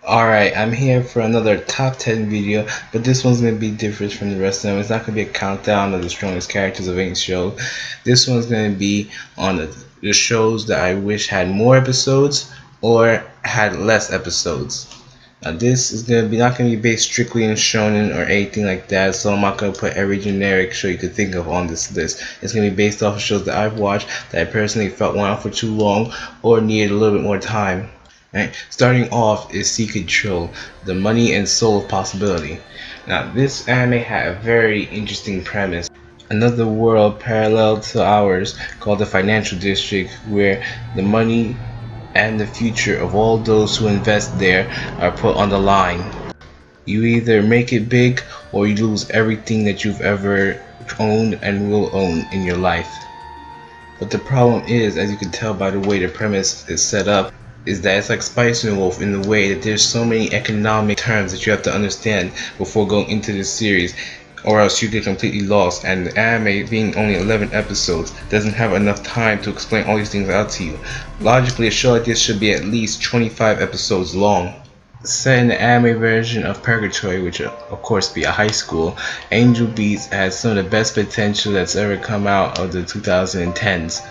Alright, I'm here for another top 10 video, but this one's going to be different from the rest of them. It's not going to be a countdown of the strongest characters of any show. This one's going to be on the shows that I wish had more episodes or had less episodes. Now this is going to be not going to be based strictly on shonen or anything like that, so I'm not going to put every generic show you could think of on this list. It's going to be based off of shows that I've watched that I personally felt went on for too long or needed a little bit more time. Right. Starting off is Seek Control, the money and soul of possibility. Now this anime had a very interesting premise. Another world parallel to ours called the Financial District, where the money and the future of all those who invest there are put on the line. You either make it big or you lose everything that you've ever owned and will own in your life. But the problem is, as you can tell by the way the premise is set up, is that it's like Spice and Wolf in the way that there's so many economic terms that you have to understand before going into this series, or else you get completely lost, and the anime being only 11 episodes doesn't have enough time to explain all these things out to you. Logically, a show like this should be at least 25 episodes long. Set in the anime version of Purgatory, which of course be a high school, Angel Beats has some of the best potential that's ever come out of the 2010s.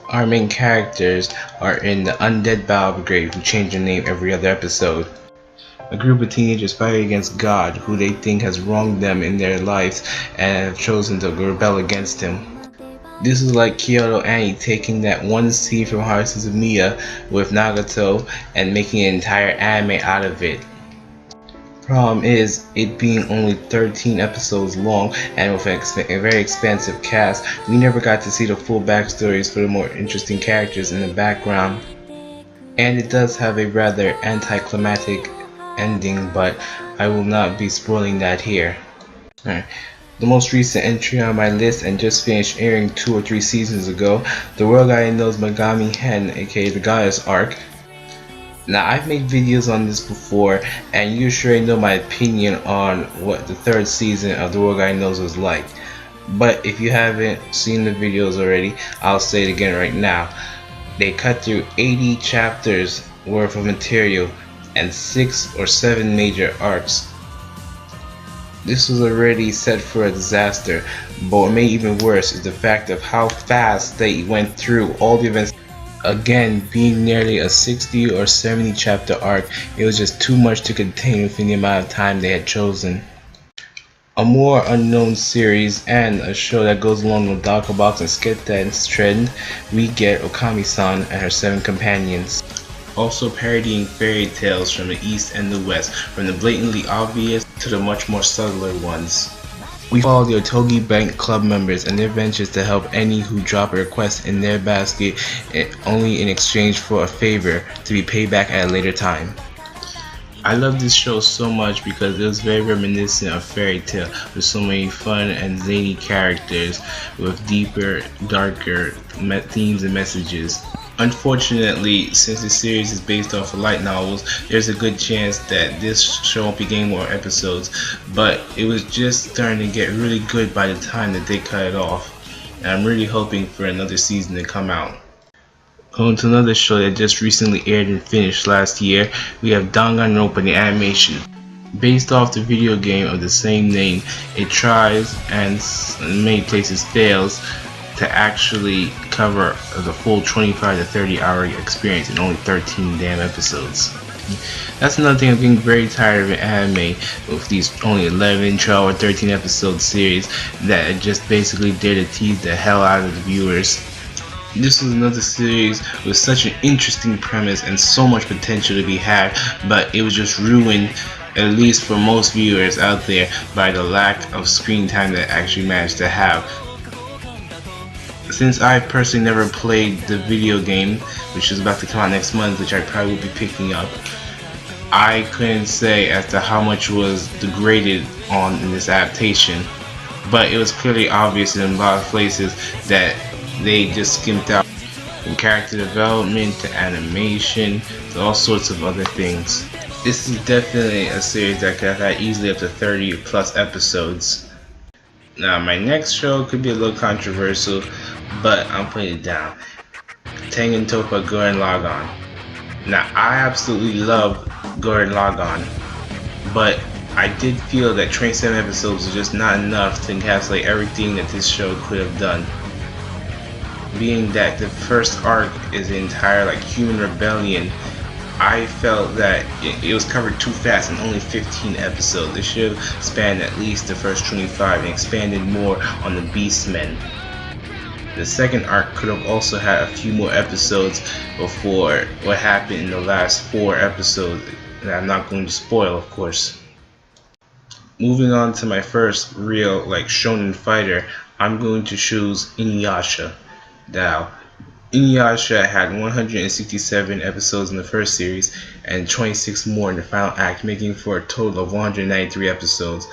Our main characters are in the Undead Battle Brigade, who change their name every other episode. A group of teenagers fight against God, who they think has wronged them in their lives and have chosen to rebel against him. This is like Kyoto Annie taking that one scene from Haruhi Suzumiya with Nagato and making an entire anime out of it. Problem is, it being only 13 episodes long and with a very expansive cast, we never got to see the full backstories for the more interesting characters in the background. And it does have a rather anticlimactic ending, but I will not be spoiling that here. Alright. The most recent entry on my list and just finished airing 2 or 3 seasons ago, The World Guy Knows Megami Hen, aka the Goddess Arc. Now, I've made videos on this before, and you sure know my opinion on what the 3rd season of The World Guy Knows was like. But if you haven't seen the videos already, I'll say it again right now. They cut through 80 chapters worth of material and 6 or 7 major arcs. This was already set for a disaster, but what made it even worse is the fact of how fast they went through all the events. Again, being nearly a 60 or 70 chapter arc, it was just too much to contain within the amount of time they had chosen. A more unknown series and a show that goes along with Dakobox and Skip Dance trend, we get Okami-san and her 7 companions. Also parodying fairy tales from the east and the west, from the blatantly obvious to the much more subtler ones. We follow the Otogi Bank Club members and their ventures to help any who drop a request in their basket, only in exchange for a favor to be paid back at a later time. I love this show so much because it was very reminiscent of Fairy Tail, with so many fun and zany characters with deeper, darker themes and messages. Unfortunately, since the series is based off of light novels, there's a good chance that this show won't be getting more episodes, but it was just starting to get really good by the time that they cut it off, and I'm really hoping for another season to come out. Going to another show that just recently aired and finished last year, we have Danganronpa the animation. Based off the video game of the same name, it tries and in many places fails to actually cover the full 25 to 30 hour experience in only 13 damn episodes. That's another thing, I'm getting very tired of an anime with these only 11, 12 or 13 episode series that just basically dare to tease the hell out of the viewers. This was another series with such an interesting premise and so much potential to be had, but it was just ruined, at least for most viewers out there, by the lack of screen time that I actually managed to have. Since I personally never played the video game, which is about to come out next month, which I probably will be picking up, I couldn't say as to how much was degraded on in this adaptation, but it was clearly obvious in a lot of places that they just skimped out from character development to animation to all sorts of other things. This is definitely a series that could have had easily up to 30 plus episodes. Now, my next show could be a little controversial, but I'm putting it down. Tengen Toppa Gurren Lagann. Now, I absolutely love Gurren Lagann, but I did feel that 27 episodes was just not enough to encapsulate everything that this show could have done. Being that the first arc is the entire like human rebellion, I felt that it was covered too fast in only 15 episodes. It should have spanned at least the first 25 and expanded more on the Beastmen. The second arc could have also had a few more episodes before what happened in the last 4 episodes that I'm not going to spoil, of course. Moving on to my first real like shonen fighter, I'm going to choose Inuyasha. Now, Inuyasha had 167 episodes in the first series and 26 more in the final act, making for a total of 193 episodes.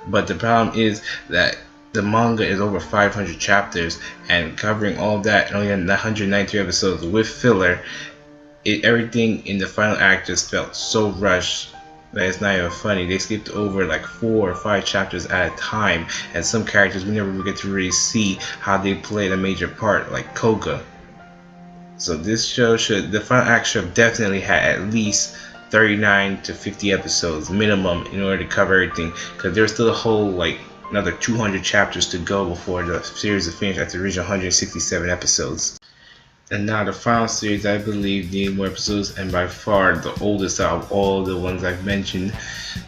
But the problem is that the manga is over 500 chapters, and covering all that in only 193 episodes with filler, everything in the final act just felt so rushed that it's not even funny. They skipped over like 4 or 5 chapters at a time, and some characters we never get to really see how they played a major part, like Koga. So this show the final act should have definitely had at least 39 to 50 episodes minimum in order to cover everything, because there's still a whole like another 200 chapters to go before the series is finished at the original 167 episodes. And now the final series I believe needed more episodes, and by far the oldest out of all the ones I've mentioned,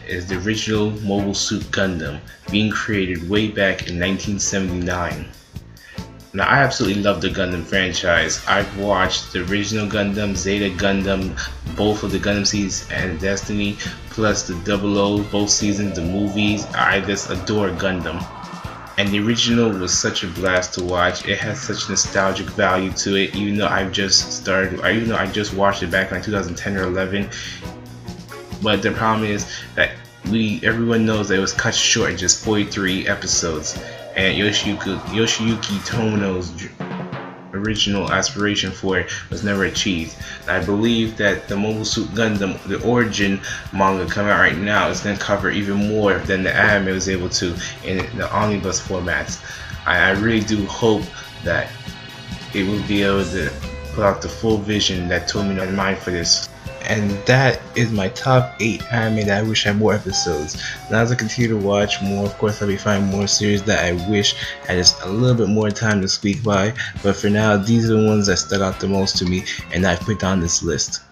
is the original Mobile Suit Gundam, being created way back in 1979. Now I absolutely love the Gundam franchise. I've watched the original Gundam, Zeta Gundam, both of the Gundam series and Destiny, plus the 00, both seasons, the movies. I just adore Gundam. And the original was such a blast to watch. It has such nostalgic value to it, even though I just watched it back in like 2010 or 11. But the problem is that everyone knows that it was cut short in just 43 episodes, and Yoshiyuki Tomono's original aspiration for it was never achieved. And I believe that the Mobile Suit Gundam, the origin manga coming out right now, is going to cover even more than the anime was able to in the omnibus formats. I really do hope that it will be able to put out the full vision that Tomino had in mind for this. And that is my top 8 anime that I wish had more episodes. Now as I continue to watch more, of course I'll be finding more series that I wish had just a little bit more time to speak by. But for now, these are the ones that stuck out the most to me and I've put on this list.